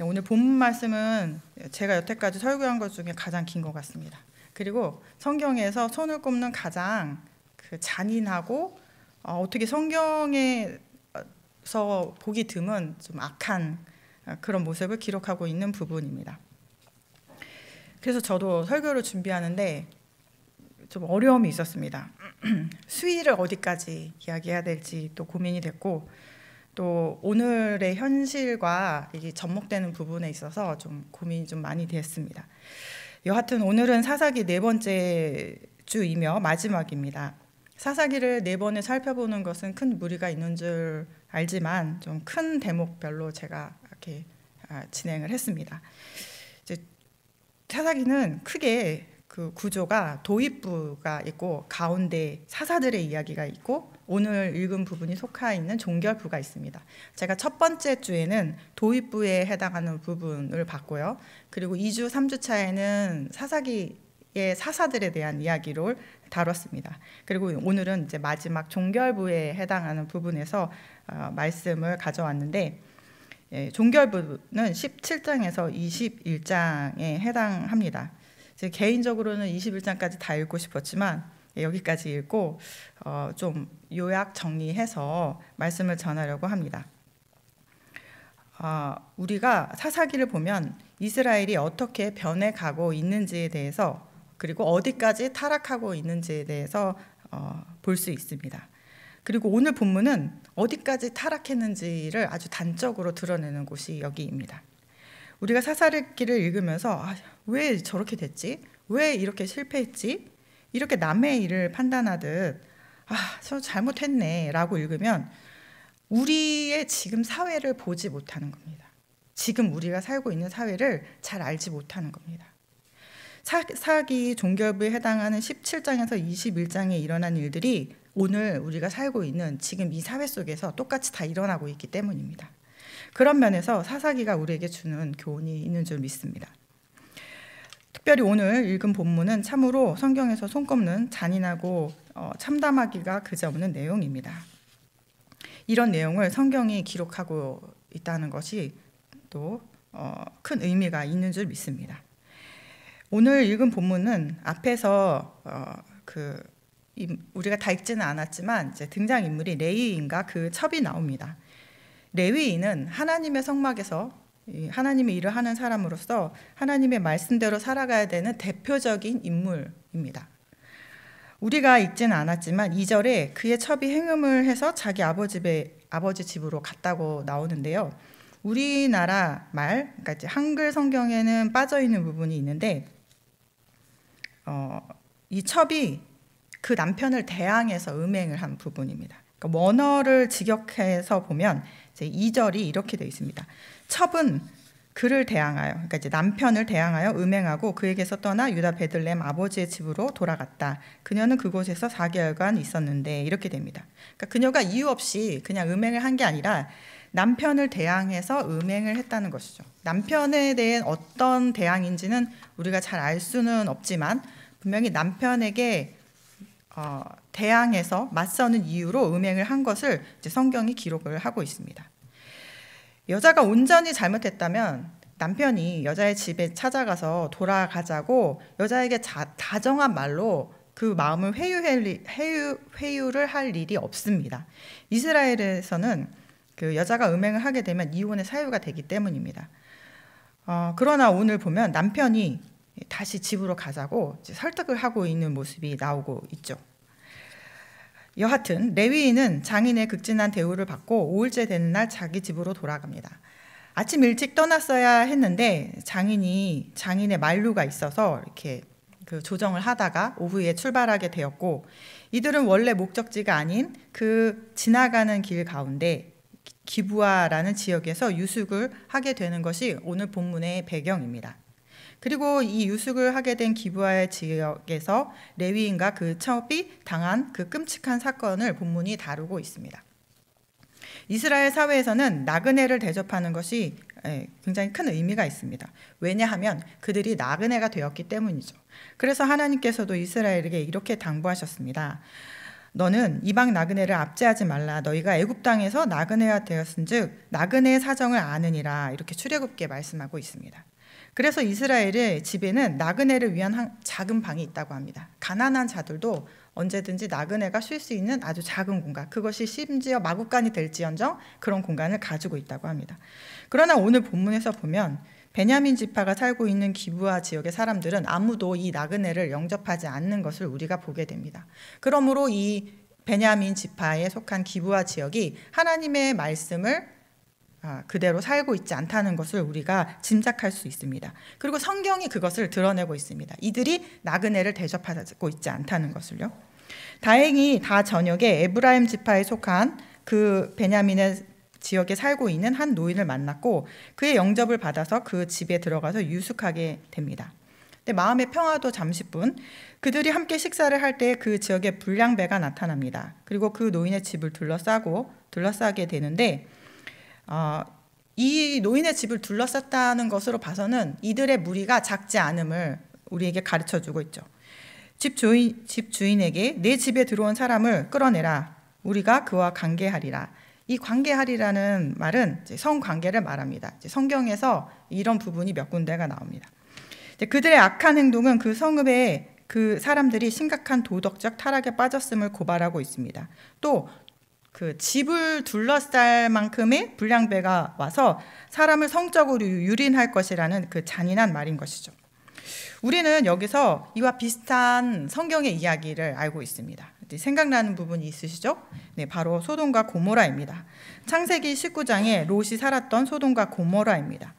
오늘 본문 말씀은 제가 여태까지 설교한 것 중에 가장 긴 것 같습니다. 그리고 성경에서 손을 꼽는 가장 잔인하고 어떻게 성경에서 보기 드문 좀 악한 그런 모습을 기록하고 있는 부분입니다. 그래서 저도 설교를 준비하는데 좀 어려움이 있었습니다. 수위를 어디까지 이야기해야 될지 또 고민이 됐고, 또 오늘의 현실과 이게 접목되는 부분에 있어서 좀 고민이 좀 많이 됐습니다. 여하튼 오늘은 사사기 4번째 주이며 마지막입니다. 사사기를 4번에 살펴보는 것은 큰 무리가 있는 줄 알지만 좀 큰 대목별로 제가 이렇게 진행을 했습니다. 이제 사사기는 크게 그 구조가 도입부가 있고 가운데 사사들의 이야기가 있고 오늘 읽은 부분이 속하 있는 종결부가 있습니다. 제가 첫 번째 주에는 도입부에 해당하는 부분을 봤고요. 그리고 2주, 3주 차에는 사사기의 사사들에 대한 이야기를 다뤘습니다. 그리고 오늘은 이제 마지막 종결부에 해당하는 부분에서 말씀을 가져왔는데, 종결부는 17장에서 21장에 해당합니다. 개인적으로는 21장까지 다 읽고 싶었지만 여기까지 읽고 좀 요약 정리해서 말씀을 전하려고 합니다. 우리가 사사기를 보면 이스라엘이 어떻게 변해가고 있는지에 대해서, 그리고 어디까지 타락하고 있는지에 대해서 볼 수 있습니다. 그리고 오늘 본문은 어디까지 타락했는지를 아주 단적으로 드러내는 곳이 여기입니다. 우리가 사사기를 읽으면서 왜 저렇게 됐지? 왜 이렇게 실패했지? 이렇게 남의 일을 판단하듯 저 잘못했네 라고 읽으면 우리의 지금 사회를 보지 못하는 겁니다. 지금 우리가 살고 있는 사회를 잘 알지 못하는 겁니다. 사사기 종결부에 해당하는 17장에서 21장에 일어난 일들이 오늘 우리가 살고 있는 지금 이 사회 속에서 똑같이 다 일어나고 있기 때문입니다. 그런 면에서 사사기가 우리에게 주는 교훈이 있는 줄 믿습니다. 특별히 오늘 읽은 본문은 참으로 성경에서 손꼽는 잔인하고 참담하기가 그지없는 내용입니다. 이런 내용을 성경이 기록하고 있다는 것이 또 큰 의미가 있는 줄 믿습니다. 오늘 읽은 본문은 앞에서 우리가 다 읽지는 않았지만 이제 등장인물이 레위인과 그 첩이 나옵니다. 레위인은 하나님의 성막에서 하나님의 일을 하는 사람으로서 하나님의 말씀대로 살아가야 되는 대표적인 인물입니다. 우리가 읽지는 않았지만 2절에 그의 첩이 행음을 해서 자기 아버지 집으로 갔다고 나오는데요. 우리나라 그러니까 이제 한글 성경에는 빠져 있는 부분이 있는데 이 첩이 그 남편을 대항해서 음행을 한 부분입니다. 그러니까 원어를 직역해서 보면 이제 2절이 이렇게 되어 있습니다. 첩은 그를 대항하여, 그러니까 이제 남편을 대항하여 음행하고 그에게서 떠나 유다 베들레헴 아버지의 집으로 돌아갔다. 그녀는 그곳에서 4개월간 있었는데, 이렇게 됩니다. 그러니까 그녀가 이유 없이 그냥 음행을 한 게 아니라 남편을 대항해서 음행을 했다는 것이죠. 남편에 대한 어떤 대항인지는 우리가 잘 알 수는 없지만 분명히 남편에게 대항해서 맞서는 이유로 음행을 한 것을 이제 성경이 기록을 하고 있습니다. 여자가 온전히 잘못했다면 남편이 여자의 집에 찾아가서 돌아가자고 여자에게 다정한 말로 그 마음을 회유를 할 일이 없습니다. 이스라엘에서는 그 여자가 음행을 하게 되면 이혼의 사유가 되기 때문입니다. 그러나 오늘 보면 남편이 다시 집으로 가자고 이제 설득을 하고 있는 모습이 나오고 있죠. 여하튼 레위인은 장인의 극진한 대우를 받고 5일째 되는 날 자기 집으로 돌아갑니다. 아침 일찍 떠났어야 했는데 장인의 만류가 있어서 이렇게 그 조정을 하다가 오후에 출발하게 되었고, 이들은 원래 목적지가 아닌 그 지나가는 길 가운데 기브아라는 지역에서 유숙을 하게 되는 것이 오늘 본문의 배경입니다. 그리고 이 유숙을 하게 된 기브아의 지역에서 레위인과 그 첩이 당한 그 끔찍한 사건을 본문이 다루고 있습니다. 이스라엘 사회에서는 나그네를 대접하는 것이 굉장히 큰 의미가 있습니다. 왜냐하면 그들이 나그네가 되었기 때문이죠. 그래서 하나님께서도 이스라엘에게 이렇게 당부하셨습니다. 너는 이방 나그네를 압제하지 말라. 너희가 애굽 땅에서 나그네가 되었은즉 나그네의 사정을 아느니라. 이렇게 출애굽기에 말씀하고 있습니다. 그래서 이스라엘의 집에는 나그네를 위한 작은 방이 있다고 합니다. 가난한 자들도 언제든지 나그네가 쉴 수 있는 아주 작은 공간, 그것이 심지어 마구간이 될지언정 그런 공간을 가지고 있다고 합니다. 그러나 오늘 본문에서 보면 베냐민 지파가 살고 있는 기브아 지역의 사람들은 아무도 이 나그네를 영접하지 않는 것을 우리가 보게 됩니다. 그러므로 이 베냐민 지파에 속한 기브아 지역이 하나님의 말씀을 그대로 살고 있지 않다는 것을 우리가 짐작할 수 있습니다. 그리고 성경이 그것을 드러내고 있습니다. 이들이 나그네를 대접하고 있지 않다는 것을요. 다행히 다 저녁에 에브라임 지파에 속한 그 베냐민의 지역에 살고 있는 한 노인을 만났고 그의 영접을 받아서 그 집에 들어가서 유숙하게 됩니다. 근데 마음의 평화도 잠시뿐. 그들이 함께 식사를 할 때 그 지역에 불량배가 나타납니다. 그리고 그 노인의 집을 둘러싸게 되는데 이 노인의 집을 둘러쌌다는 것으로 봐서는 이들의 무리가 작지 않음을 우리에게 가르쳐주고 있죠. 집 주인에게 내 집에 들어온 사람을 끌어내라. 우리가 그와 관계하리라. 이 관계하리라는 말은 성관계를 말합니다. 성경에서 이런 부분이 몇 군데가 나옵니다. 그들의 악한 행동은 그 성읍의 그 사람들이 심각한 도덕적 타락에 빠졌음을 고발하고 있습니다. 또 그 집을 둘러쌀 만큼의 불량배가 와서 사람을 성적으로 유린할 것이라는 그 잔인한 말인 것이죠. 우리는 여기서 이와 비슷한 성경의 이야기를 알고 있습니다. 생각나는 부분이 있으시죠? 네, 바로 소돔과 고모라입니다. 창세기 19장에 롯이 살았던 소돔과 고모라입니다.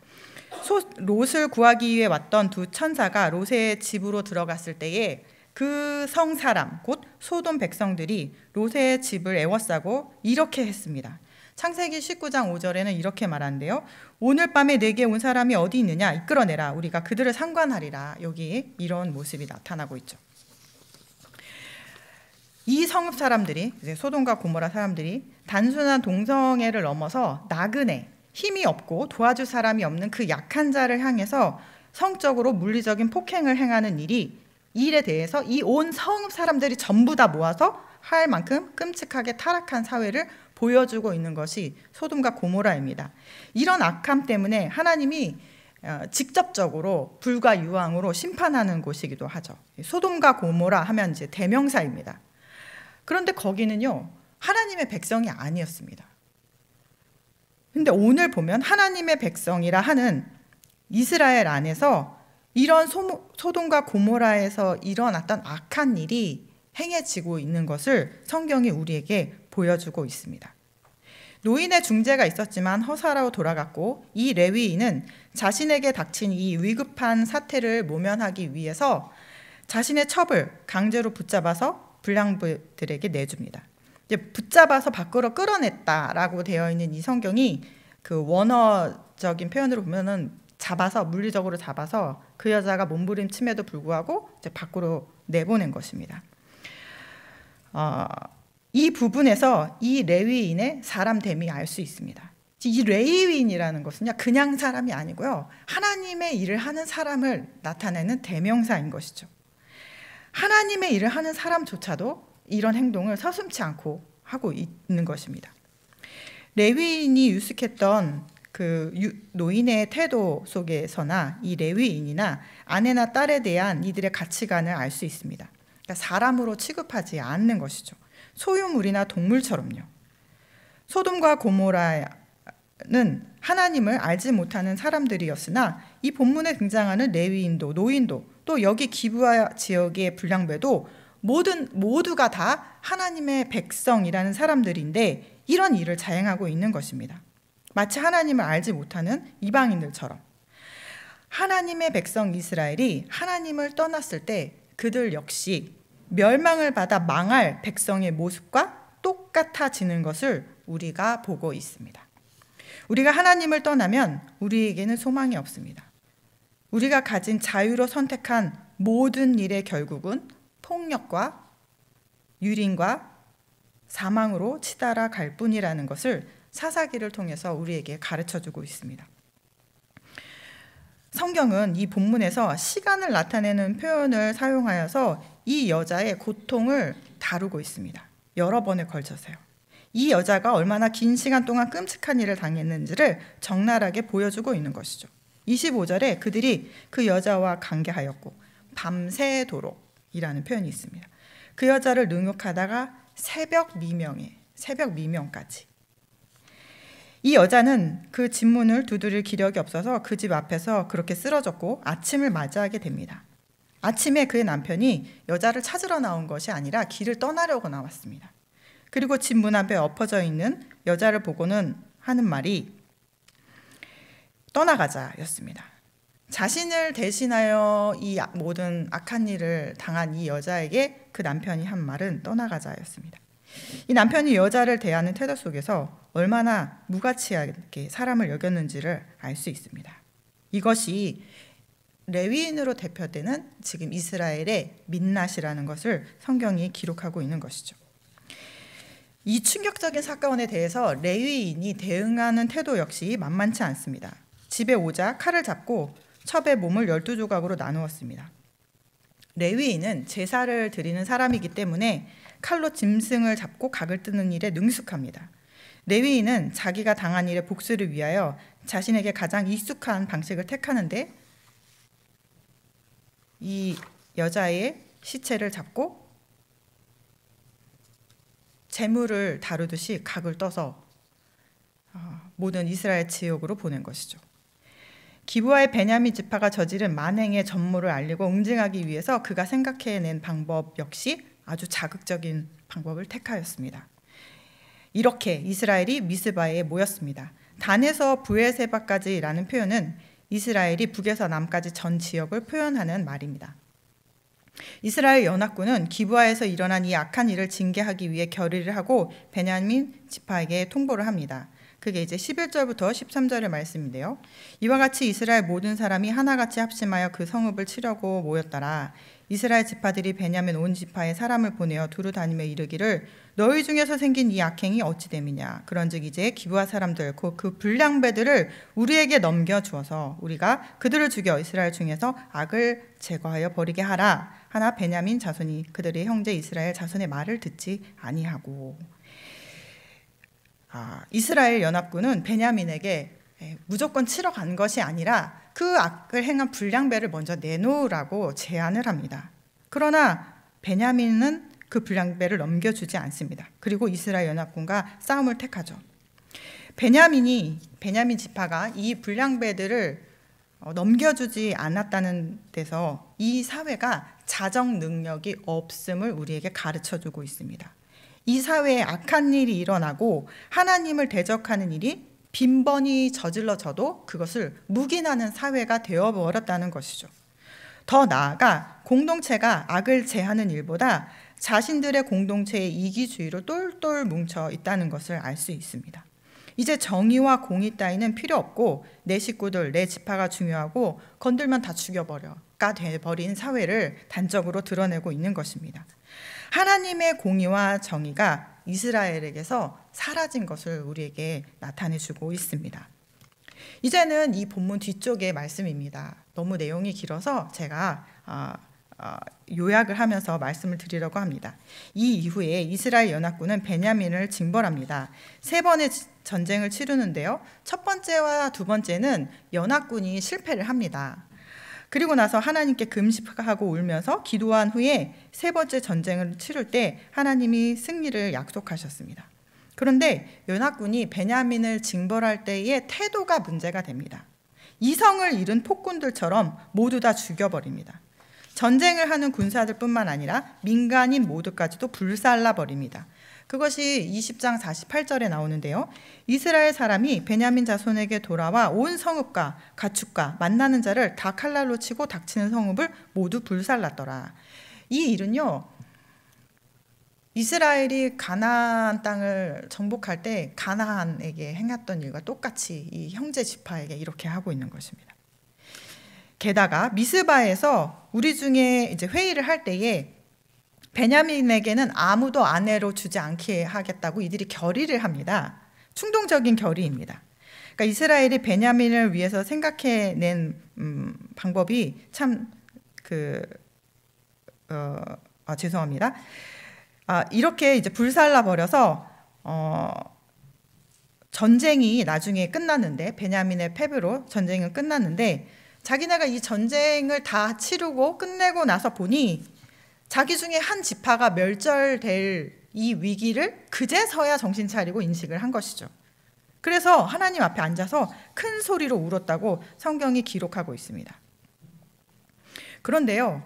롯을 구하기 위해 왔던 두 천사가 롯의 집으로 들어갔을 때에 그 성사람 곧 소돔 백성들이 롯의 집을 에워싸고 이렇게 했습니다. 창세기 19장 5절에는 이렇게 말하는데요. 오늘 밤에 내게 온 사람이 어디 있느냐 이끌어내라. 우리가 그들을 상관하리라. 여기 이런 모습이 나타나고 있죠. 이 성읍 사람들이, 소돔과 고모라 사람들이 단순한 동성애를 넘어서 나그네, 힘이 없고 도와줄 사람이 없는 그 약한 자를 향해서 성적으로 물리적인 폭행을 행하는 일에 대해서 이 온 성읍 사람들이 전부 다 모아서 할 만큼 끔찍하게 타락한 사회를 보여주고 있는 것이 소돔과 고모라입니다. 이런 악함 때문에 하나님이 직접적으로 불과 유황으로 심판하는 곳이기도 하죠. 소돔과 고모라 하면 이제 대명사입니다. 그런데 거기는요, 하나님의 백성이 아니었습니다. 근데 오늘 보면 하나님의 백성이라 하는 이스라엘 안에서 이런 소돔과 고모라에서 일어났던 악한 일이 행해지고 있는 것을 성경이 우리에게 보여주고 있습니다. 노인의 중재가 있었지만 허사로 돌아갔고 이 레위인은 자신에게 닥친 이 위급한 사태를 모면하기 위해서 자신의 첩을 강제로 붙잡아서 불량배들에게 내줍니다. 이제 붙잡아서 밖으로 끌어냈다라고 되어 있는 이 성경이 그 원어적인 표현으로 보면은 물리적으로 잡아서 그 여자가 몸부림침에도 불구하고 이제 밖으로 내보낸 것입니다. 이 부분에서 이 레위인의 사람됨이 알 수 있습니다. 이 레위인이라는 것은요, 그냥 사람이 아니고요, 하나님의 일을 하는 사람을 나타내는 대명사인 것이죠. 하나님의 일을 하는 사람조차도 이런 행동을 서슴지 않고 하고 있는 것입니다. 레위인이 유숙했던 그 노인의 태도 속에서나 이 레위인이나 아내나 딸에 대한 이들의 가치관을 알 수 있습니다. 그러니까 사람으로 취급하지 않는 것이죠. 소유물이나 동물처럼요. 소돔과 고모라는 하나님을 알지 못하는 사람들이었으나 이 본문에 등장하는 레위인도 노인도 또 여기 기브아 지역의 불량배도 모두가 다 하나님의 백성이라는 사람들인데 이런 일을 자행하고 있는 것입니다. 마치 하나님을 알지 못하는 이방인들처럼. 하나님의 백성 이스라엘이 하나님을 떠났을 때 그들 역시 멸망을 받아 망할 백성의 모습과 똑같아지는 것을 우리가 보고 있습니다. 우리가 하나님을 떠나면 우리에게는 소망이 없습니다. 우리가 가진 자유로 선택한 모든 일의 결국은 폭력과 유린과 사망으로 치달아 갈 뿐이라는 것을 사사기를 통해서 우리에게 가르쳐주고 있습니다. 성경은 이 본문에서 시간을 나타내는 표현을 사용하여서 이 여자의 고통을 다루고 있습니다. 여러 번에 걸쳐서요. 이 여자가 얼마나 긴 시간 동안 끔찍한 일을 당했는지를 적나라하게 보여주고 있는 것이죠. 25절에 그들이 그 여자와 관계하였고 밤새도록이라는 표현이 있습니다. 그 여자를 능욕하다가 새벽 미명까지. 이 여자는 그 집문을 두드릴 기력이 없어서 그 집 앞에서 그렇게 쓰러졌고 아침을 맞이하게 됩니다. 아침에 그의 남편이 여자를 찾으러 나온 것이 아니라 길을 떠나려고 나왔습니다. 그리고 집 문 앞에 엎어져 있는 여자를 보고는 하는 말이 떠나가자였습니다. 자신을 대신하여 이 모든 악한 일을 당한 이 여자에게 그 남편이 한 말은 떠나가자였습니다. 이 남편이 여자를 대하는 태도 속에서 얼마나 무가치하게 사람을 여겼는지를 알 수 있습니다. 이것이 레위인으로 대표되는 지금 이스라엘의 민낫이라는 것을 성경이 기록하고 있는 것이죠. 이 충격적인 사건에 대해서 레위인이 대응하는 태도 역시 만만치 않습니다. 집에 오자 칼을 잡고 첩의 몸을 12조각으로 나누었습니다. 레위인은 제사를 드리는 사람이기 때문에 칼로 짐승을 잡고 각을 뜯는 일에 능숙합니다. 레위인은 자기가 당한 일의 복수를 위하여 자신에게 가장 익숙한 방식을 택하는데 이 여자의 시체를 잡고 재물을 다루듯이 각을 떠서 모든 이스라엘 지역으로 보낸 것이죠. 기브아의 베냐민 지파가 저지른 만행의 전모를 알리고 응징하기 위해서 그가 생각해낸 방법 역시 아주 자극적인 방법을 택하였습니다. 이렇게 이스라엘이 미스바에 모였습니다. 단에서 브에세바까지라는 표현은 이스라엘이 북에서 남까지 전 지역을 표현하는 말입니다. 이스라엘 연합군은 기브아에서 일어난 이 악한 일을 징계하기 위해 결의를 하고 베냐민 지파에게 통보를 합니다. 그게 이제 11절부터 13절의 말씀인데요. 이와 같이 이스라엘 모든 사람이 하나같이 합심하여 그 성읍을 치려고 모였더라. 이스라엘 지파들이 베냐민 온 지파에 사람을 보내어 두루 다니며 이르기를 너희 중에서 생긴 이 악행이 어찌 됨이냐. 그런즉 이제 기브아 사람들 곧 그 불량배들을 우리에게 넘겨주어서 우리가 그들을 죽여 이스라엘 중에서 악을 제거하여 버리게 하라. 하나 베냐민 자손이 그들의 형제 이스라엘 자손의 말을 듣지 아니하고. 이스라엘 연합군은 베냐민에게 무조건 치러 간 것이 아니라 그 악을 행한 불량배를 먼저 내놓으라고 제안을 합니다. 그러나 베냐민은 그 불량배를 넘겨주지 않습니다. 그리고 이스라엘 연합군과 싸움을 택하죠. 베냐민 지파가 이 불량배들을 넘겨주지 않았다는 데서 이 사회가 자정 능력이 없음을 우리에게 가르쳐주고 있습니다. 이 사회에 악한 일이 일어나고 하나님을 대적하는 일이 빈번히 저질러져도 그것을 묵인하는 사회가 되어버렸다는 것이죠. 더 나아가 공동체가 악을 제하는 일보다 자신들의 공동체의 이기주의로 똘똘 뭉쳐 있다는 것을 알 수 있습니다. 이제 정의와 공의 따위는 필요 없고 내 식구들, 내 지파가 중요하고 건들면 다 죽여버려가 돼버린 사회를 단적으로 드러내고 있는 것입니다. 하나님의 공의와 정의가 이스라엘에게서 사라진 것을 우리에게 나타내주고 있습니다. 이제는 이 본문 뒤쪽의 말씀입니다. 너무 내용이 길어서 제가 요약을 하면서 말씀을 드리려고 합니다. 이 이후에 이스라엘 연합군은 베냐민을 징벌합니다. 3번의 전쟁을 치르는데요. 첫 번째와 두 번째는 연합군이 실패를 합니다. 그리고 나서 하나님께 금식하고 울면서 기도한 후에 3번째 전쟁을 치를 때 하나님이 승리를 약속하셨습니다. 그런데 연합군이 베냐민을 징벌할 때의 태도가 문제가 됩니다. 이성을 잃은 폭군들처럼 모두 다 죽여버립니다. 전쟁을 하는 군사들뿐만 아니라 민간인 모두까지도 불살라버립니다. 그것이 20장 48절에 나오는데요. 이스라엘 사람이 베냐민 자손에게 돌아와 온 성읍과 가축과 만나는 자를 다 칼날로 치고 닥치는 성읍을 모두 불살랐더라. 이 일은요, 이스라엘이 가나안 땅을 정복할 때 가나안에게 행했던 일과 똑같이 이 형제 지파에게 이렇게 하고 있는 것입니다. 게다가 미스바에서 우리 중에 이제 회의를 할 때에 베냐민에게는 아무도 아내로 주지 않게 하겠다고 이들이 결의를 합니다. 충동적인 결의입니다. 그러니까 이스라엘이 베냐민을 위해서 생각해낸 방법이 참 죄송합니다. 이렇게 이제 불살라 버려서 전쟁이 나중에 끝났는데, 베냐민의 패배로 전쟁은 끝났는데, 자기네가 이 전쟁을 다 치르고 끝내고 나서 보니 자기 중에 한 지파가 멸절될 이 위기를 그제서야 정신 차리고 인식을 한 것이죠. 그래서 하나님 앞에 앉아서 큰 소리로 울었다고 성경이 기록하고 있습니다. 그런데요,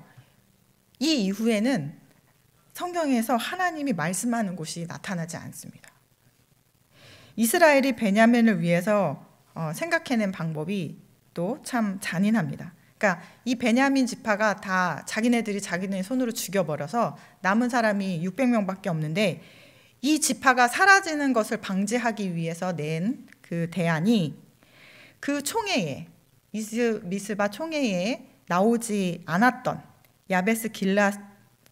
이 이후에는 성경에서 하나님이 말씀하는 곳이 나타나지 않습니다. 이스라엘이 베냐민을 위해서 생각해낸 방법이 또 참 잔인합니다. 그러니까 이 베냐민 지파가 다 자기네들이 자기네 손으로 죽여버려서 남은 사람이 600명밖에 없는데, 이 지파가 사라지는 것을 방지하기 위해서 낸 그 대안이 그 총회에, 미스바 총회에 나오지 않았던 야베스 길앗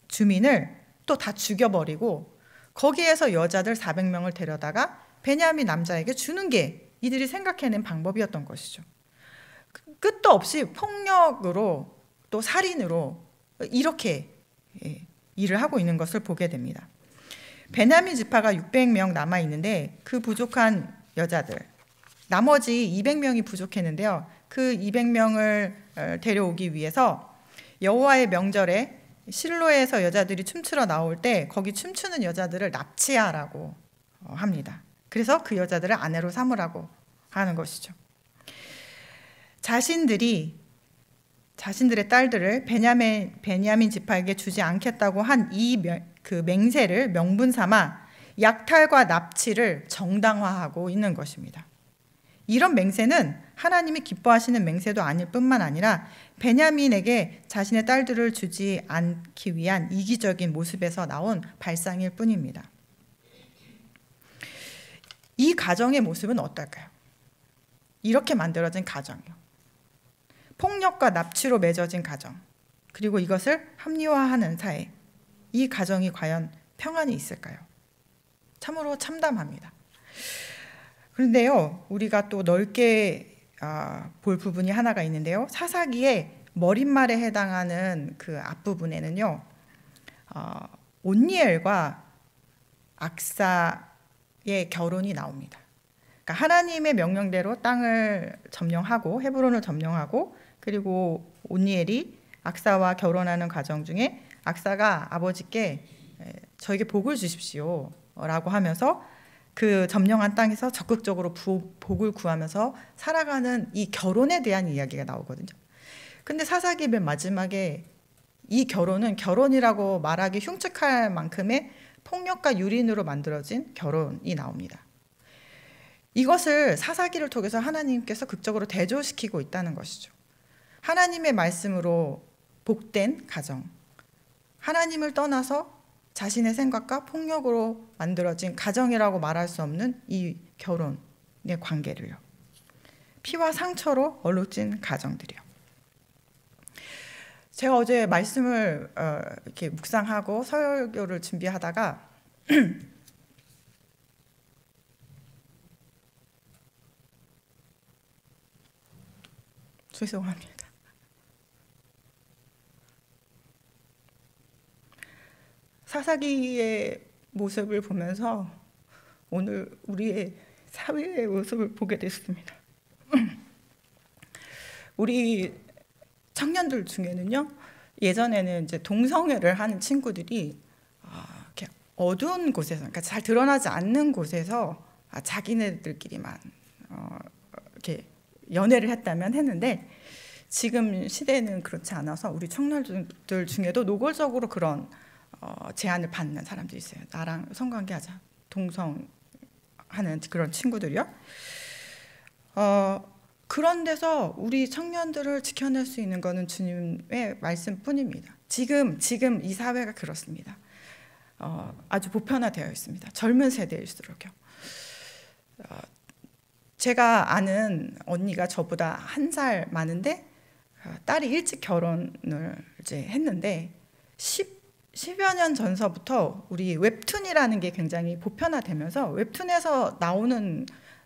주민을 또 다 죽여버리고 거기에서 여자들 400명을 데려다가 베냐민 남자에게 주는 게 이들이 생각해낸 방법이었던 것이죠. 끝도 없이 폭력으로 또 살인으로 이렇게 일을 하고 있는 것을 보게 됩니다. 베냐민 지파가 600명 남아 있는데 그 부족한 여자들, 나머지 200명이 부족했는데요. 그 200명을 데려오기 위해서 여호와의 명절에 실로에서 여자들이 춤추러 나올 때 거기 춤추는 여자들을 납치하라고 합니다. 그래서 그 여자들을 아내로 삼으라고 하는 것이죠. 자신들의 딸들을 베냐민 지파에게 주지 않겠다고 한 그 맹세를 명분 삼아 약탈과 납치를 정당화하고 있는 것입니다. 이런 맹세는 하나님이 기뻐하시는 맹세도 아닐 뿐만 아니라 베냐민에게 자신의 딸들을 주지 않기 위한 이기적인 모습에서 나온 발상일 뿐입니다. 이 가정의 모습은 어떨까요? 이렇게 만들어진 가정이요. 폭력과 납치로 맺어진 가정, 그리고 이것을 합리화하는 사회, 이 가정이 과연 평안이 있을까요? 참으로 참담합니다. 그런데요, 우리가 또 넓게 볼 부분이 하나가 있는데요. 사사기의 머릿말에 해당하는 그 앞부분에는요, 온니엘과 악사의 결혼이 나옵니다. 그러니까 하나님의 명령대로 땅을 점령하고 헤브론을 점령하고, 그리고 온니엘이 악사와 결혼하는 과정 중에 악사가 아버지께 저에게 복을 주십시오 라고 하면서 그 점령한 땅에서 적극적으로 복을 구하면서 살아가는 이 결혼에 대한 이야기가 나오거든요. 근데 사사기 맨 마지막에 이 결혼은 결혼이라고 말하기 흉측할 만큼의 폭력과 유린으로 만들어진 결혼이 나옵니다. 이것을 사사기를 통해서 하나님께서 극적으로 대조시키고 있다는 것이죠. 하나님의 말씀으로 복된 가정, 하나님을 떠나서 자신의 생각과 폭력으로 만들어진 가정이라고 말할 수 없는 이 결혼의 관계를요. 피와 상처로 얼룩진 가정들이요. 제가 어제 말씀을 이렇게 묵상하고 설교를 준비하다가 죄송합니다. 사사기의 모습을 보면서 오늘 우리의 사회의 모습을 보게 됐습니다. 우리 청년들 중에는요, 예전에는 이제 동성애를 하는 친구들이 이렇게 어두운 곳에서, 그러니까 잘 드러나지 않는 곳에서 자기네들끼리만 이렇게 연애를 했다면 했는데, 지금 시대는 그렇지 않아서 우리 청년들 중에도 노골적으로 그런 제안을 받는 사람들이 있어요. 나랑 성관계하자, 동성하는 그런 친구들이요. 그런 데서 우리 청년들을 지켜낼 수 있는 것은 주님의 말씀뿐입니다. 지금 이 사회가 그렇습니다. 아주 보편화되어 있습니다. 젊은 세대일수록요. 제가 아는 언니가 저보다 1살 많은데 딸이 일찍 결혼을 이제 했는데 10여 년 전서부터 우리 웹툰이라는 게 굉장히 보편화되면서 웹툰에서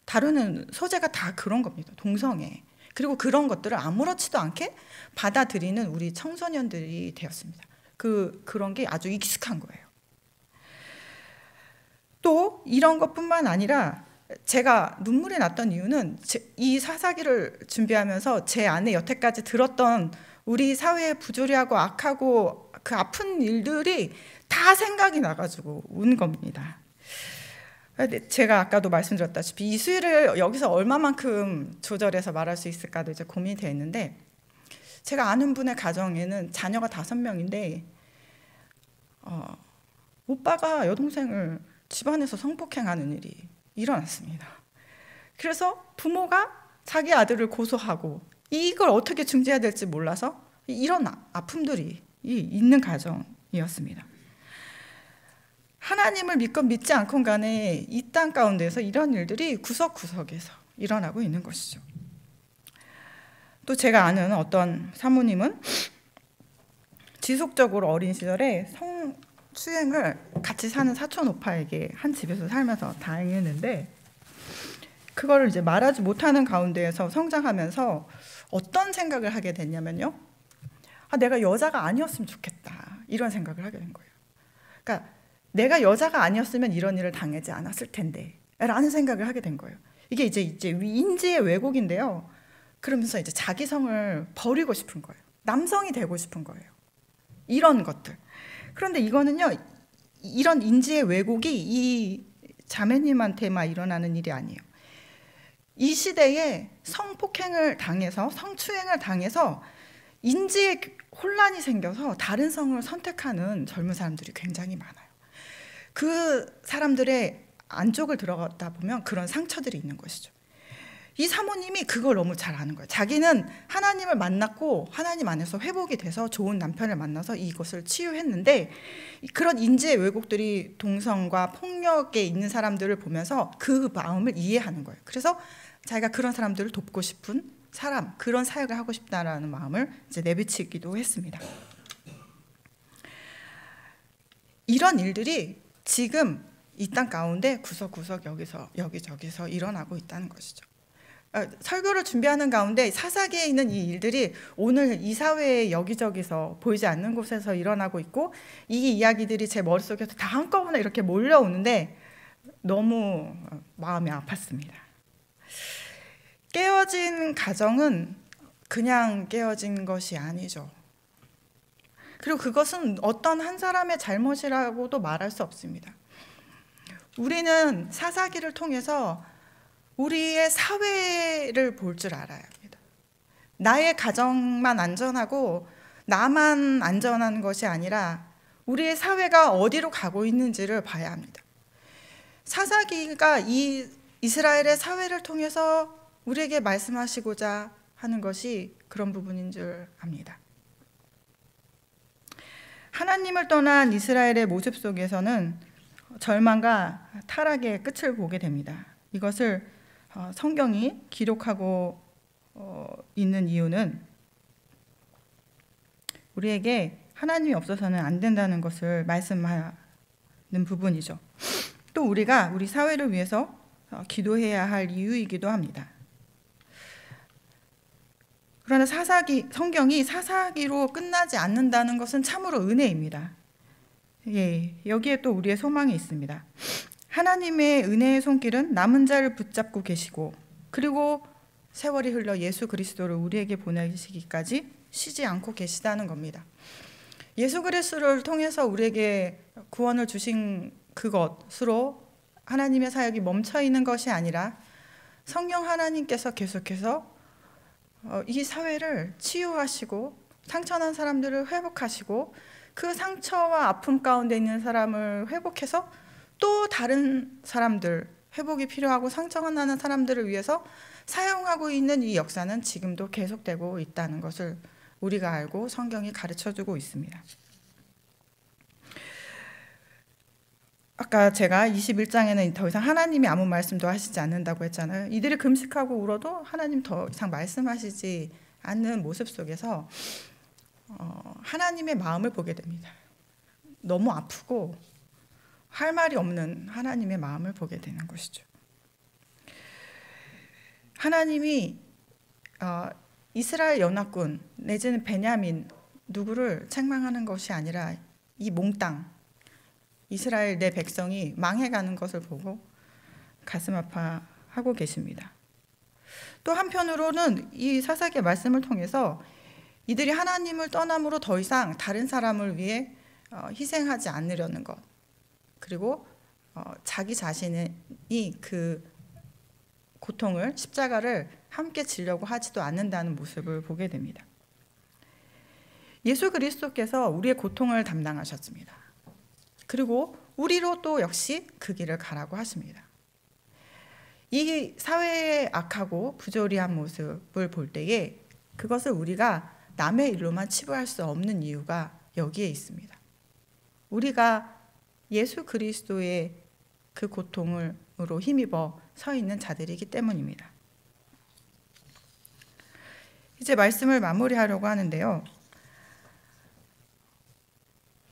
다루는 소재가 다 그런 겁니다. 동성애. 그리고 그런 것들을 아무렇지도 않게 받아들이는 우리 청소년들이 되었습니다. 그런 게 아주 익숙한 거예요. 또 이런 것뿐만 아니라 제가 눈물이 났던 이유는 이 사사기를 준비하면서 제 안에 여태까지 들었던 우리 사회의 부조리하고 악하고 그 아픈 일들이 다 생각이 나가지고 운 겁니다. 제가 아까도 말씀드렸다시피 이 수위를 여기서 얼마만큼 조절해서 말할 수 있을까도 이제 고민이 되어 있는데, 제가 아는 분의 가정에는 자녀가 5명인데 오빠가 여동생을 집안에서 성폭행하는 일이 일어났습니다. 그래서 부모가 자기 아들을 고소하고 이걸 어떻게 중재해야 될지 몰라서 이런 아픔들이 있는 가정이었습니다. 하나님을 믿건 믿지 않건 간에 이 땅 가운데서 이런 일들이 구석구석에서 일어나고 있는 것이죠. 또 제가 아는 어떤 사모님은 지속적으로 어린 시절에 성추행을 같이 사는 사촌 오빠에게 한 집에서 살면서 당했는데, 그거를 이제 말하지 못하는 가운데에서 성장하면서 어떤 생각을 하게 됐냐면요, 내가 여자가 아니었으면 좋겠다, 이런 생각을 하게 된 거예요. 그러니까 내가 여자가 아니었으면 이런 일을 당하지 않았을 텐데 라는 생각을 하게 된 거예요. 이게 이제 인지의 왜곡인데요. 그러면서 이제 자기 성을 버리고 싶은 거예요. 남성이 되고 싶은 거예요. 이런 것들. 그런데 이거는요, 이런 인지의 왜곡이 이 자매님한테만 일어나는 일이 아니에요. 이 시대에 성폭행을 당해서, 성추행을 당해서 인지의 혼란이 생겨서 다른 성을 선택하는 젊은 사람들이 굉장히 많아요. 그 사람들의 안쪽을 들어가다 보면 그런 상처들이 있는 것이죠. 이 사모님이 그걸 너무 잘 아는 거예요. 자기는 하나님을 만났고 하나님 안에서 회복이 돼서 좋은 남편을 만나서 이것을 치유했는데, 그런 인지의 왜곡들이 동성과 폭력에 있는 사람들을 보면서 그 마음을 이해하는 거예요. 그래서 자기가 그런 사람들을 돕고 싶은 사람, 그런 사역을 하고 싶다라는 마음을 이제 내비치기도 했습니다. 이런 일들이 지금 이 땅 가운데 구석구석 여기저기서 일어나고 있다는 것이죠. 설교를 준비하는 가운데 사사기에 있는 이 일들이 오늘 이 사회의 여기저기서 보이지 않는 곳에서 일어나고 있고, 이 이야기들이 제 머릿속에서 다 한꺼번에 이렇게 몰려오는데 너무 마음이 아팠습니다. 깨어진 가정은 그냥 깨어진 것이 아니죠. 그리고 그것은 어떤 한 사람의 잘못이라고도 말할 수 없습니다. 우리는 사사기를 통해서 우리의 사회를 볼 줄 알아야 합니다. 나의 가정만 안전하고 나만 안전한 것이 아니라 우리의 사회가 어디로 가고 있는지를 봐야 합니다. 사사기가 이 이스라엘의 사회를 통해서 우리에게 말씀하시고자 하는 것이 그런 부분인 줄 압니다. 하나님을 떠난 이스라엘의 모습 속에서는 절망과 타락의 끝을 보게 됩니다. 이것을 성경이 기록하고 있는 이유는 우리에게 하나님이 없어서는 안 된다는 것을 말씀하는 부분이죠. 또 우리가 우리 사회를 위해서 기도해야 할 이유이기도 합니다. 그러나 성경이 사사기로 끝나지 않는다는 것은 참으로 은혜입니다. 여기에 또 우리의 소망이 있습니다. 하나님의 은혜의 손길은 남은 자를 붙잡고 계시고, 그리고 세월이 흘러 예수 그리스도를 우리에게 보내시기까지 쉬지 않고 계시다는 겁니다. 예수 그리스도를 통해서 우리에게 구원을 주신 그것으로 하나님의 사역이 멈춰 있는 것이 아니라 성령 하나님께서 계속해서 이 사회를 치유하시고 상처난 사람들을 회복하시고, 그 상처와 아픔 가운데 있는 사람을 회복해서 또 다른 사람들, 회복이 필요하고 상처가 나는 사람들을 위해서 사용하고 있는 이 역사는 지금도 계속되고 있다는 것을 우리가 알고 성경이 가르쳐주고 있습니다. 아까 제가 21장에는 더 이상 하나님이 아무 말씀도 하시지 않는다고 했잖아요. 이들이 금식하고 울어도 하나님 더 이상 말씀하시지 않는 모습 속에서 하나님의 마음을 보게 됩니다. 너무 아프고 할 말이 없는 하나님의 마음을 보게 되는 것이죠. 하나님이 이스라엘 연합군 내지는 베냐민 누구를 책망하는 것이 아니라 이 몽땅 이스라엘 내 백성이 망해가는 것을 보고 가슴 아파하고 계십니다. 또 한편으로는 이 사사기의 말씀을 통해서 이들이 하나님을 떠남으로 더 이상 다른 사람을 위해 희생하지 않으려는 것, 그리고 자기 자신이 그 고통을, 십자가를 함께 지려고 하지도 않는다는 모습을 보게 됩니다. 예수 그리스도께서 우리의 고통을 담당하셨습니다. 그리고 우리로 또 역시 그 길을 가라고 하십니다. 이 사회의 악하고 부조리한 모습을 볼 때에 그것을 우리가 남의 일로만 치부할 수 없는 이유가 여기에 있습니다. 우리가 예수 그리스도의 그 고통으로 힘입어 서 있는 자들이기 때문입니다. 이제 말씀을 마무리하려고 하는데요.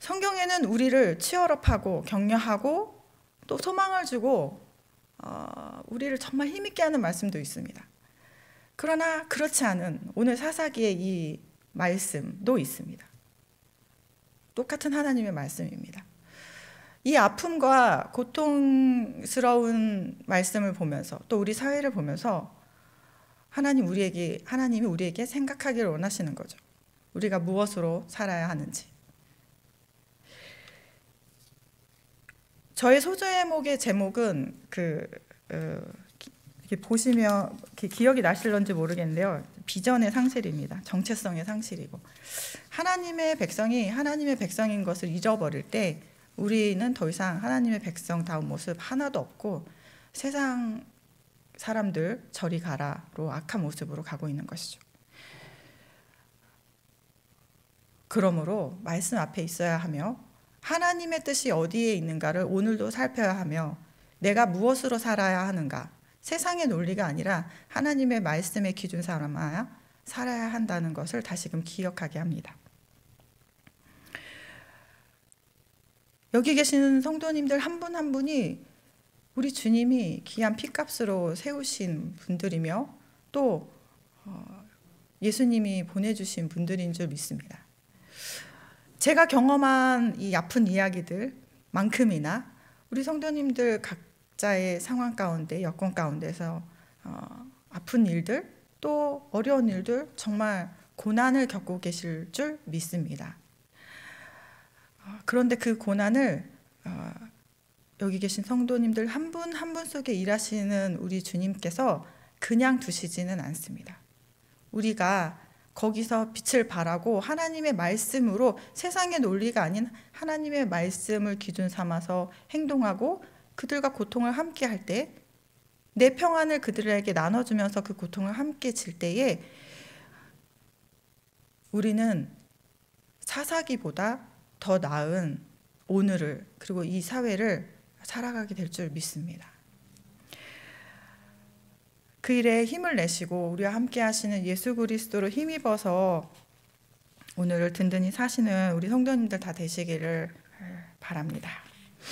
성경에는 우리를 치열업하고 격려하고 또 소망을 주고 우리를 정말 힘있게 하는 말씀도 있습니다. 그러나 그렇지 않은 오늘 사사기의 이 말씀도 있습니다. 똑같은 하나님의 말씀입니다. 이 아픔과 고통스러운 말씀을 보면서 또 우리 사회를 보면서 하나님이 우리에게 생각하기를 원하시는 거죠. 우리가 무엇으로 살아야 하는지. 저의 소제목의 제목은 이렇게 보시면 기억이 나실런지 모르겠는데요. 비전의 상실입니다. 정체성의 상실이고, 하나님의 백성이 하나님의 백성인 것을 잊어버릴 때 우리는 더 이상 하나님의 백성다운 모습 하나도 없고 세상 사람들 저리 가라로 악한 모습으로 가고 있는 것이죠. 그러므로 말씀 앞에 있어야 하며 하나님의 뜻이 어디에 있는가를 오늘도 살펴야 하며 내가 무엇으로 살아야 하는가, 세상의 논리가 아니라 하나님의 말씀의 기준 삼아 살아야 한다는 것을 다시금 기억하게 합니다. 여기 계시는 성도님들 한 분 한 분이 우리 주님이 귀한 핏값으로 세우신 분들이며 또 예수님이 보내주신 분들인 줄 믿습니다. 제가 경험한 이 아픈 이야기들만큼이나 우리 성도님들 각자의 상황 가운데, 여건 가운데서 아픈 일들 또 어려운 일들, 정말 고난을 겪고 계실 줄 믿습니다. 그런데 그 고난을 여기 계신 성도님들 한 분 한 분 속에 일하시는 우리 주님께서 그냥 두시지는 않습니다. 우리가 거기서 빛을 발하고 하나님의 말씀으로, 세상의 논리가 아닌 하나님의 말씀을 기준 삼아서 행동하고 그들과 고통을 함께 할 때, 내 평안을 그들에게 나눠주면서 그 고통을 함께 질 때에 우리는 사사기보다 더 나은 오늘을, 그리고 이 사회를 살아가게 될 줄 믿습니다. 그 일에 힘을 내시고 우리와 함께 하시는 예수 그리스도로 힘입어서 오늘을 든든히 사시는 우리 성도님들 다 되시기를 바랍니다.